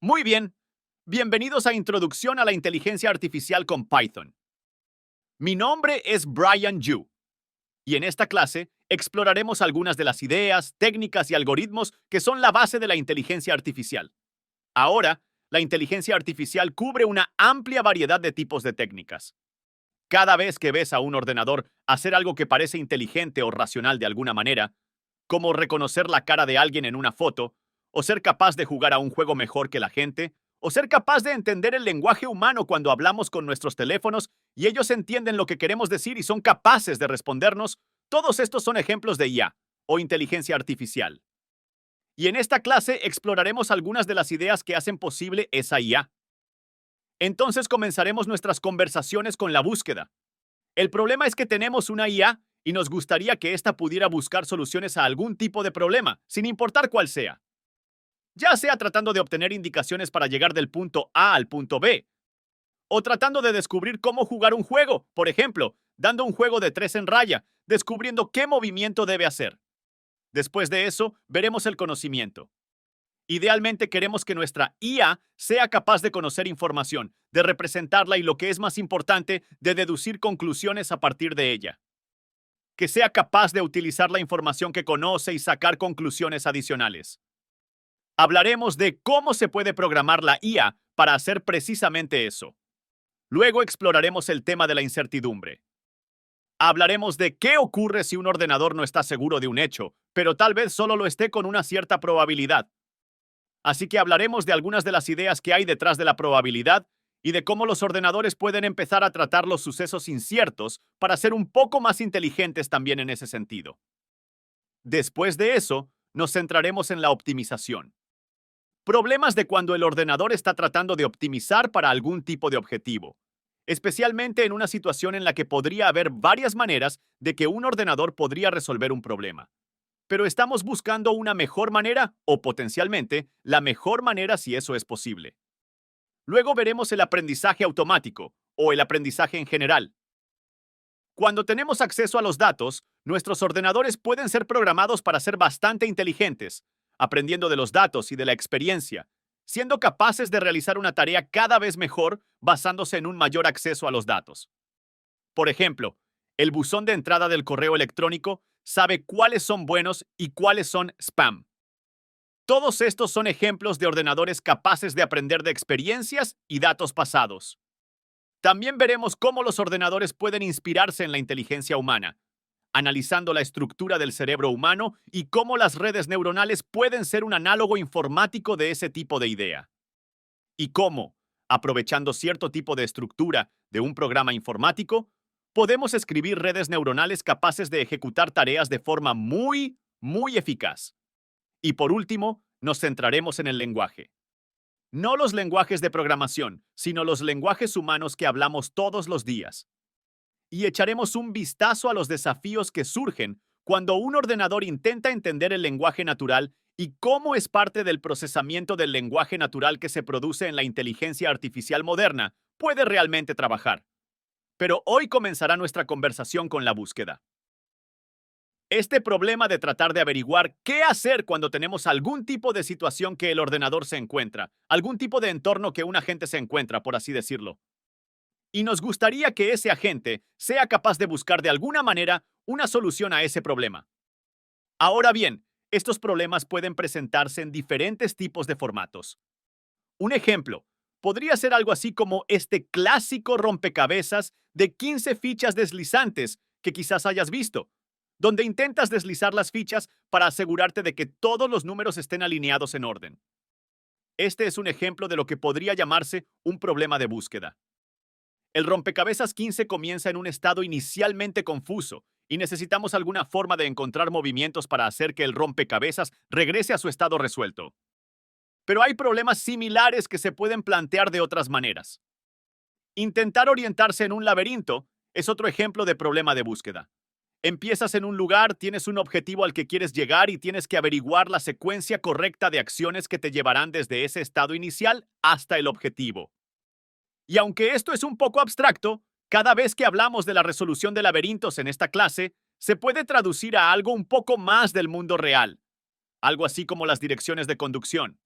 Muy bien, bienvenidos a Introducción a la Inteligencia Artificial con Python. Mi nombre es Brian Yu, y en esta clase exploraremos algunas de las ideas, técnicas y algoritmos que son la base de la inteligencia artificial. Ahora, la inteligencia artificial cubre una amplia variedad de tipos de técnicas. Cada vez que ves a un ordenador hacer algo que parece inteligente o racional de alguna manera, como reconocer la cara de alguien en una foto, o ser capaz de jugar a un juego mejor que la gente, o ser capaz de entender el lenguaje humano cuando hablamos con nuestros teléfonos y ellos entienden lo que queremos decir y son capaces de respondernos, todos estos son ejemplos de IA, o inteligencia artificial. Y en esta clase exploraremos algunas de las ideas que hacen posible esa IA. Entonces comenzaremos nuestras conversaciones con la búsqueda. El problema es que tenemos una IA y nos gustaría que ésta pudiera buscar soluciones a algún tipo de problema, sin importar cuál sea. Ya sea tratando de obtener indicaciones para llegar del punto A al punto B, o tratando de descubrir cómo jugar un juego, por ejemplo, dando un juego de 3 en raya, descubriendo qué movimiento debe hacer. Después de eso, veremos el conocimiento. Idealmente queremos que nuestra IA sea capaz de conocer información, de representarla y, lo que es más importante, de deducir conclusiones a partir de ella. Que sea capaz de utilizar la información que conoce y sacar conclusiones adicionales. Hablaremos de cómo se puede programar la IA para hacer precisamente eso. Luego exploraremos el tema de la incertidumbre. Hablaremos de qué ocurre si un ordenador no está seguro de un hecho, pero tal vez solo lo esté con una cierta probabilidad. Así que hablaremos de algunas de las ideas que hay detrás de la probabilidad y de cómo los ordenadores pueden empezar a tratar los sucesos inciertos para ser un poco más inteligentes también en ese sentido. Después de eso, nos centraremos en la optimización. Problemas de cuando el ordenador está tratando de optimizar para algún tipo de objetivo, especialmente en una situación en la que podría haber varias maneras de que un ordenador podría resolver un problema. Pero estamos buscando una mejor manera o potencialmente la mejor manera si eso es posible. Luego veremos el aprendizaje automático o el aprendizaje en general. Cuando tenemos acceso a los datos, nuestros ordenadores pueden ser programados para ser bastante inteligentes, aprendiendo de los datos y de la experiencia, siendo capaces de realizar una tarea cada vez mejor basándose en un mayor acceso a los datos. Por ejemplo, el buzón de entrada del correo electrónico sabe cuáles son buenos y cuáles son spam. Todos estos son ejemplos de ordenadores capaces de aprender de experiencias y datos pasados. También veremos cómo los ordenadores pueden inspirarse en la inteligencia humana, analizando la estructura del cerebro humano y cómo las redes neuronales pueden ser un análogo informático de ese tipo de idea. Y cómo, aprovechando cierto tipo de estructura de un programa informático, podemos escribir redes neuronales capaces de ejecutar tareas de forma muy eficaz. Y por último, nos centraremos en el lenguaje. No los lenguajes de programación, sino los lenguajes humanos que hablamos todos los días. Y echaremos un vistazo a los desafíos que surgen cuando un ordenador intenta entender el lenguaje natural y cómo es parte del procesamiento del lenguaje natural que se produce en la inteligencia artificial moderna puede realmente trabajar. Pero hoy comenzará nuestra conversación con la búsqueda. Este problema de tratar de averiguar qué hacer cuando tenemos algún tipo de situación que el ordenador se encuentra, algún tipo de entorno que un agente se encuentra, por así decirlo. Y nos gustaría que ese agente sea capaz de buscar de alguna manera una solución a ese problema. Ahora bien, estos problemas pueden presentarse en diferentes tipos de formatos. Un ejemplo podría ser algo así como este clásico rompecabezas de 15 fichas deslizantes que quizás hayas visto, donde intentas deslizar las fichas para asegurarte de que todos los números estén alineados en orden. Este es un ejemplo de lo que podría llamarse un problema de búsqueda. El rompecabezas 15 comienza en un estado inicialmente confuso y necesitamos alguna forma de encontrar movimientos para hacer que el rompecabezas regrese a su estado resuelto. Pero hay problemas similares que se pueden plantear de otras maneras. Intentar orientarse en un laberinto es otro ejemplo de problema de búsqueda. Empiezas en un lugar, tienes un objetivo al que quieres llegar y tienes que averiguar la secuencia correcta de acciones que te llevarán desde ese estado inicial hasta el objetivo. Y aunque esto es un poco abstracto, cada vez que hablamos de la resolución de laberintos en esta clase, se puede traducir a algo un poco más del mundo real. Algo así como las direcciones de conducción.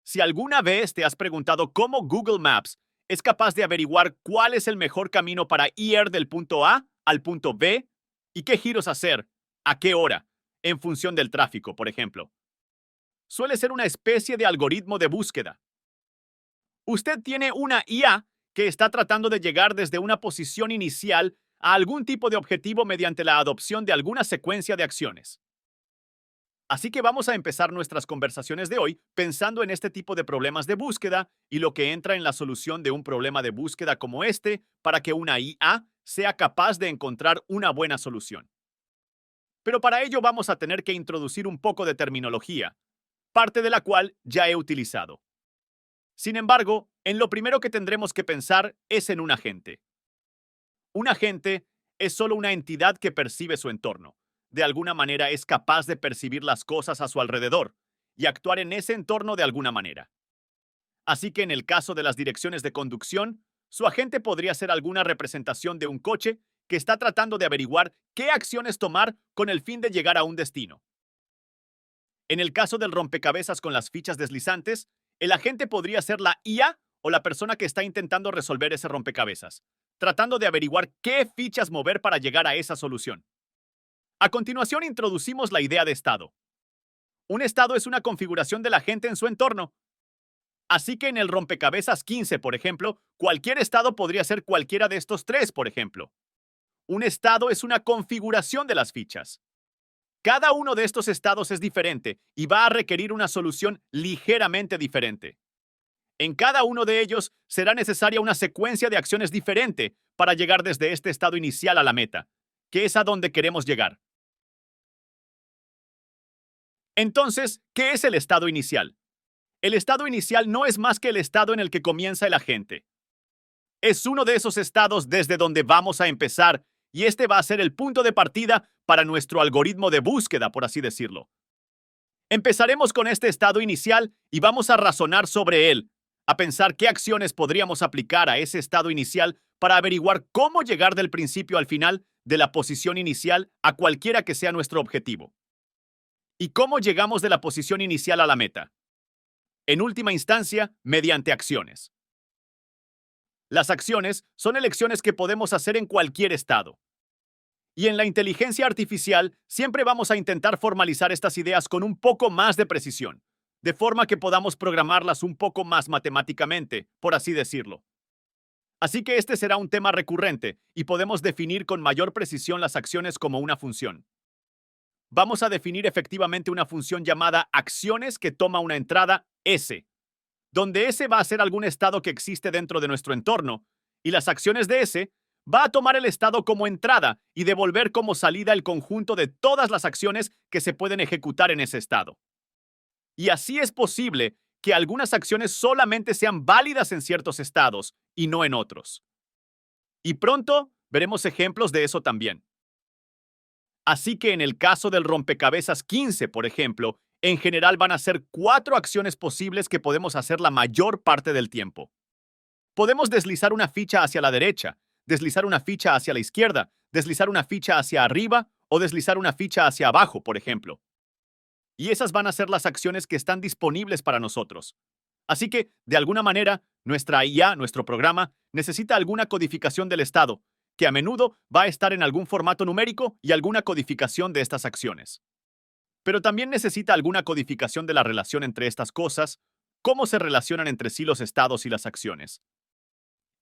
Si alguna vez te has preguntado cómo Google Maps es capaz de averiguar cuál es el mejor camino para ir del punto A al punto B y qué giros hacer, a qué hora, en función del tráfico, por ejemplo, suele ser una especie de algoritmo de búsqueda. Usted tiene una IA que está tratando de llegar desde una posición inicial a algún tipo de objetivo mediante la adopción de alguna secuencia de acciones. Así que vamos a empezar nuestras conversaciones de hoy pensando en este tipo de problemas de búsqueda y lo que entra en la solución de un problema de búsqueda como este para que una IA sea capaz de encontrar una buena solución. Pero para ello vamos a tener que introducir un poco de terminología, parte de la cual ya he utilizado. Sin embargo, en lo primero que tendremos que pensar es en un agente. Un agente es solo una entidad que percibe su entorno. De alguna manera es capaz de percibir las cosas a su alrededor y actuar en ese entorno de alguna manera. Así que en el caso de las direcciones de conducción, su agente podría ser alguna representación de un coche que está tratando de averiguar qué acciones tomar con el fin de llegar a un destino. En el caso del rompecabezas con las fichas deslizantes, el agente podría ser la IA o la persona que está intentando resolver ese rompecabezas, tratando de averiguar qué fichas mover para llegar a esa solución. A continuación, introducimos la idea de estado. Un estado es una configuración del agente en su entorno. Así que en el rompecabezas 15, por ejemplo, cualquier estado podría ser cualquiera de estos tres, por ejemplo. Un estado es una configuración de las fichas. Cada uno de estos estados es diferente y va a requerir una solución ligeramente diferente. En cada uno de ellos será necesaria una secuencia de acciones diferente para llegar desde este estado inicial a la meta, que es a donde queremos llegar. Entonces, ¿qué es el estado inicial? El estado inicial no es más que el estado en el que comienza el agente. Es uno de esos estados desde donde vamos a empezar y este va a ser el punto de partida para nuestro algoritmo de búsqueda, por así decirlo. Empezaremos con este estado inicial y vamos a razonar sobre él, a pensar qué acciones podríamos aplicar a ese estado inicial para averiguar cómo llegar del principio al final de la posición inicial a cualquiera que sea nuestro objetivo. ¿Y cómo llegamos de la posición inicial a la meta? En última instancia, mediante acciones. Las acciones son elecciones que podemos hacer en cualquier estado. Y en la inteligencia artificial siempre vamos a intentar formalizar estas ideas con un poco más de precisión, de forma que podamos programarlas un poco más matemáticamente, por así decirlo. Así que este será un tema recurrente y podemos definir con mayor precisión las acciones como una función. Vamos a definir efectivamente una función llamada acciones que toma una entrada S, donde S va a ser algún estado que existe dentro de nuestro entorno, y las acciones de S va a tomar el estado como entrada y devolver como salida el conjunto de todas las acciones que se pueden ejecutar en ese estado. Y así es posible que algunas acciones solamente sean válidas en ciertos estados y no en otros. Y pronto veremos ejemplos de eso también. Así que en el caso del rompecabezas 15, por ejemplo, en general van a ser 4 acciones posibles que podemos hacer la mayor parte del tiempo. Podemos deslizar una ficha hacia la derecha, deslizar una ficha hacia la izquierda, deslizar una ficha hacia arriba o deslizar una ficha hacia abajo, por ejemplo. Y esas van a ser las acciones que están disponibles para nosotros. Así que, de alguna manera, nuestra IA, nuestro programa, necesita alguna codificación del estado, que a menudo va a estar en algún formato numérico y alguna codificación de estas acciones. Pero también necesita alguna codificación de la relación entre estas cosas, cómo se relacionan entre sí los estados y las acciones.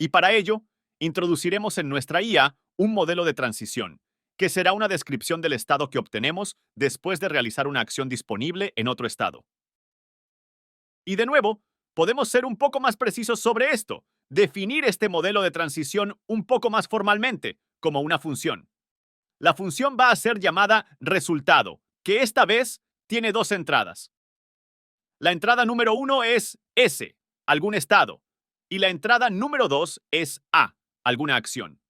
Y para ello, introduciremos en nuestra IA un modelo de transición, que será una descripción del estado que obtenemos después de realizar una acción disponible en otro estado. Y de nuevo, podemos ser un poco más precisos sobre esto, definir este modelo de transición un poco más formalmente, como una función. La función va a ser llamada resultado, que esta vez tiene 2 entradas. La entrada número 1 es S, algún estado, y la entrada número 2 es A, alguna acción.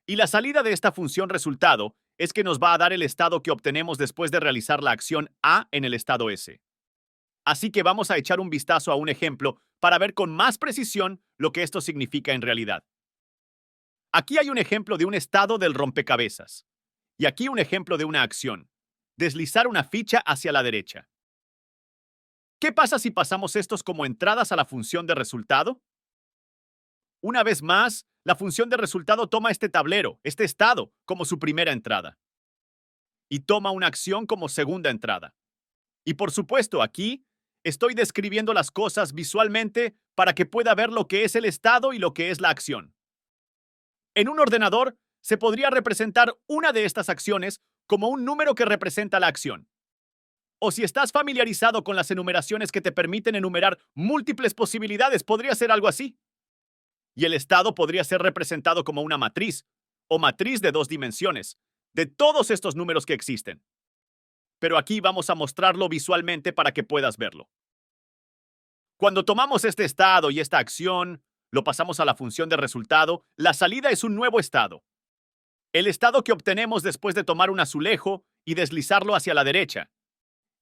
Y la salida de esta función resultado es que nos va a dar el estado que obtenemos después de realizar la acción A en el estado S. Así que vamos a echar un vistazo a un ejemplo para ver con más precisión lo que esto significa en realidad. Aquí hay un ejemplo de un estado del rompecabezas. Y aquí un ejemplo de una acción. Deslizar una ficha hacia la derecha. ¿Qué pasa si pasamos estos como entradas a la función de resultado? Una vez más, la función de resultado toma este tablero, este estado, como su primera entrada, y toma una acción como segunda entrada. Y por supuesto, aquí estoy describiendo las cosas visualmente para que pueda ver lo que es el estado y lo que es la acción. En un ordenador, se podría representar una de estas acciones como un número que representa la acción. O si estás familiarizado con las enumeraciones que te permiten enumerar múltiples posibilidades, podría ser algo así. Y el estado podría ser representado como una matriz, o matriz de dos dimensiones, de todos estos números que existen. Pero aquí vamos a mostrarlo visualmente para que puedas verlo. Cuando tomamos este estado y esta acción, lo pasamos a la función de resultado, la salida es un nuevo estado. El estado que obtenemos después de tomar un azulejo y deslizarlo hacia la derecha.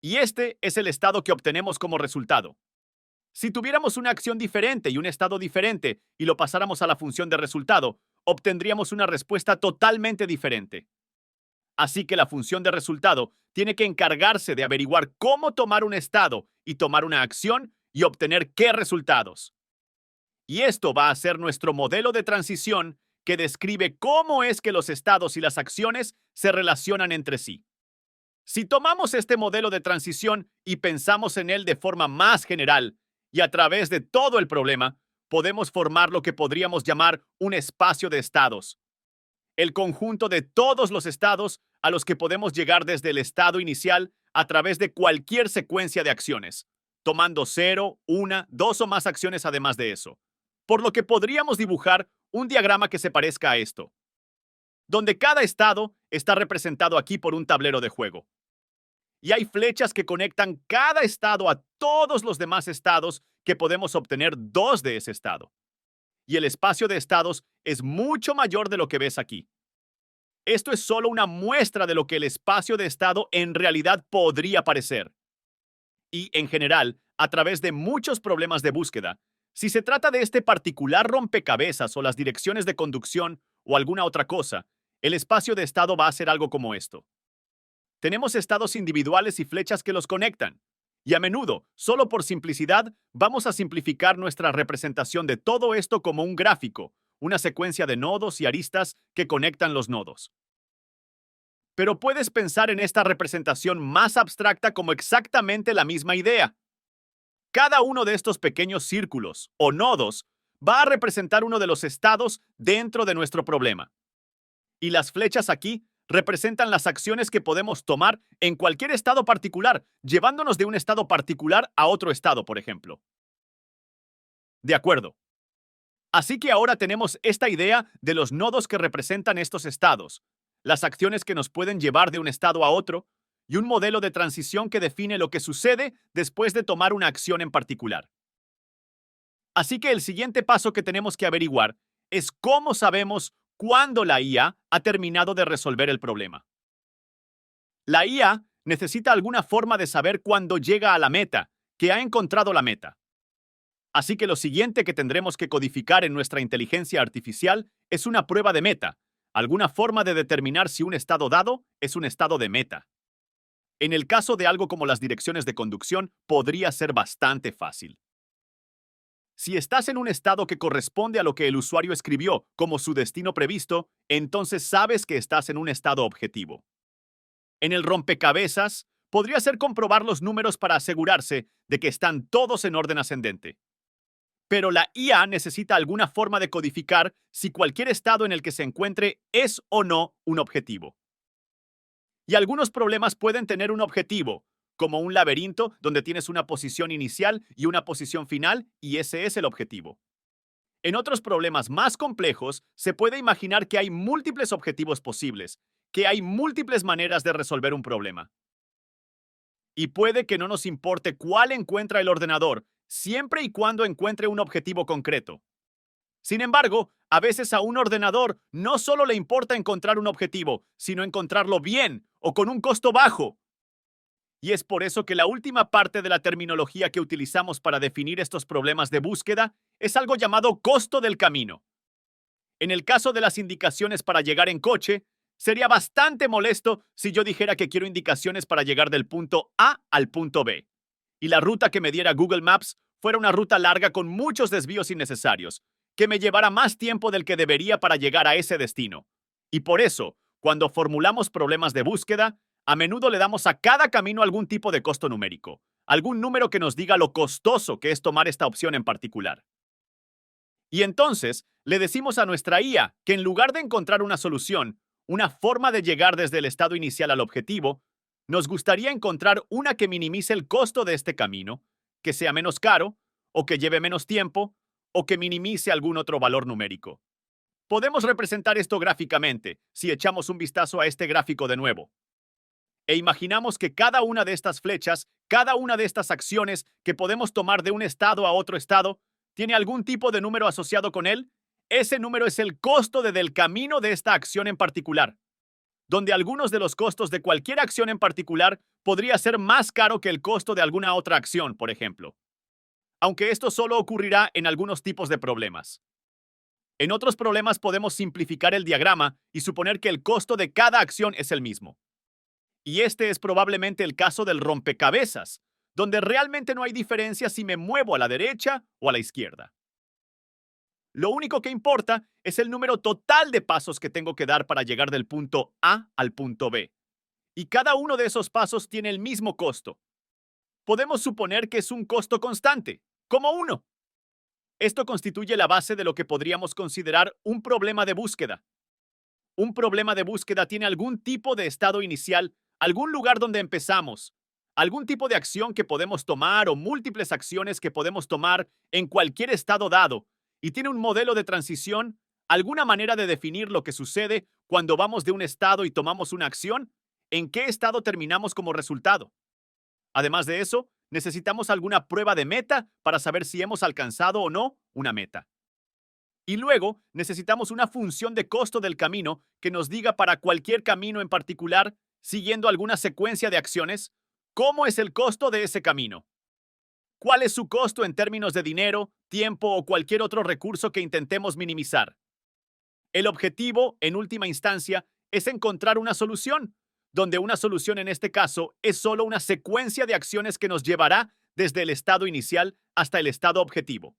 Y este es el estado que obtenemos como resultado. Si tuviéramos una acción diferente y un estado diferente y lo pasáramos a la función de resultado, obtendríamos una respuesta totalmente diferente. Así que la función de resultado tiene que encargarse de averiguar cómo tomar un estado y tomar una acción y obtener qué resultados. Y esto va a ser nuestro modelo de transición que describe cómo es que los estados y las acciones se relacionan entre sí. Si tomamos este modelo de transición y pensamos en él de forma más general y a través de todo el problema, podemos formar lo que podríamos llamar un espacio de estados. El conjunto de todos los estados a los que podemos llegar desde el estado inicial a través de cualquier secuencia de acciones, tomando 0, 1, 2 o más acciones además de eso. Por lo que podríamos dibujar un diagrama que se parezca a esto, donde cada estado está representado aquí por un tablero de juego. Y hay flechas que conectan cada estado a todos los demás estados que podemos obtener dos de ese estado. Y el espacio de estados es mucho mayor de lo que ves aquí. Esto es solo una muestra de lo que el espacio de estado en realidad podría parecer. Y, en general, a través de muchos problemas de búsqueda, si se trata de este particular rompecabezas o las direcciones de conducción o alguna otra cosa, el espacio de estado va a ser algo como esto. Tenemos estados individuales y flechas que los conectan. Y a menudo, solo por simplicidad, vamos a simplificar nuestra representación de todo esto como un gráfico, una secuencia de nodos y aristas que conectan los nodos. Pero puedes pensar en esta representación más abstracta como exactamente la misma idea. Cada uno de estos pequeños círculos o nodos va a representar uno de los estados dentro de nuestro problema. Y las flechas aquí representan las acciones que podemos tomar en cualquier estado particular, llevándonos de un estado particular a otro estado, por ejemplo. De acuerdo. Así que ahora tenemos esta idea de los nodos que representan estos estados, las acciones que nos pueden llevar de un estado a otro, y un modelo de transición que define lo que sucede después de tomar una acción en particular. Así que el siguiente paso que tenemos que averiguar es cómo sabemos cuándo la IA ha terminado de resolver el problema. La IA necesita alguna forma de saber cuándo llega a la meta, que ha encontrado la meta. Así que lo siguiente que tendremos que codificar en nuestra inteligencia artificial es una prueba de meta, alguna forma de determinar si un estado dado es un estado de meta. En el caso de algo como las direcciones de conducción, podría ser bastante fácil. Si estás en un estado que corresponde a lo que el usuario escribió como su destino previsto, entonces sabes que estás en un estado objetivo. En el rompecabezas, podría ser comprobar los números para asegurarse de que están todos en orden ascendente. Pero la IA necesita alguna forma de codificar si cualquier estado en el que se encuentre es o no un objetivo. Y algunos problemas pueden tener un objetivo, como un laberinto donde tienes una posición inicial y una posición final, y ese es el objetivo. En otros problemas más complejos, se puede imaginar que hay múltiples objetivos posibles, que hay múltiples maneras de resolver un problema. Y puede que no nos importe cuál encuentra el ordenador, siempre y cuando encuentre un objetivo concreto. Sin embargo, a veces a un ordenador no solo le importa encontrar un objetivo, sino encontrarlo bien o con un costo bajo. Y es por eso que la última parte de la terminología que utilizamos para definir estos problemas de búsqueda es algo llamado costo del camino. En el caso de las indicaciones para llegar en coche, sería bastante molesto si yo dijera que quiero indicaciones para llegar del punto A al punto B. y la ruta que me diera Google Maps fuera una ruta larga con muchos desvíos innecesarios, que me llevara más tiempo del que debería para llegar a ese destino. Y por eso, cuando formulamos problemas de búsqueda, a menudo le damos a cada camino algún tipo de costo numérico, algún número que nos diga lo costoso que es tomar esta opción en particular. Y entonces le decimos a nuestra IA que en lugar de encontrar una solución, una forma de llegar desde el estado inicial al objetivo, nos gustaría encontrar una que minimice el costo de este camino, que sea menos caro, o que lleve menos tiempo, o que minimice algún otro valor numérico. Podemos representar esto gráficamente si echamos un vistazo a este gráfico de nuevo. E imaginamos que cada una de estas flechas, cada una de estas acciones que podemos tomar de un estado a otro estado, tiene algún tipo de número asociado con él. Ese número es el costo del camino de esta acción en particular, donde algunos de los costos de cualquier acción en particular podría ser más caro que el costo de alguna otra acción, por ejemplo. Aunque esto solo ocurrirá en algunos tipos de problemas. En otros problemas podemos simplificar el diagrama y suponer que el costo de cada acción es el mismo. Y este es probablemente el caso del rompecabezas, donde realmente no hay diferencia si me muevo a la derecha o a la izquierda. Lo único que importa es el número total de pasos que tengo que dar para llegar del punto A al punto B. Y cada uno de esos pasos tiene el mismo costo. Podemos suponer que es un costo constante, como 1. Esto constituye la base de lo que podríamos considerar un problema de búsqueda. Un problema de búsqueda tiene algún tipo de estado inicial, algún lugar donde empezamos, algún tipo de acción que podemos tomar o múltiples acciones que podemos tomar en cualquier estado dado, y tiene un modelo de transición, alguna manera de definir lo que sucede cuando vamos de un estado y tomamos una acción, en qué estado terminamos como resultado. Además de eso, necesitamos alguna prueba de meta para saber si hemos alcanzado o no una meta. Y luego necesitamos una función de costo del camino que nos diga para cualquier camino en particular, siguiendo alguna secuencia de acciones, cómo es el costo de ese camino. ¿Cuál es su costo en términos de dinero, tiempo o cualquier otro recurso que intentemos minimizar? El objetivo, en última instancia, es encontrar una solución, donde una solución en este caso es solo una secuencia de acciones que nos llevará desde el estado inicial hasta el estado objetivo.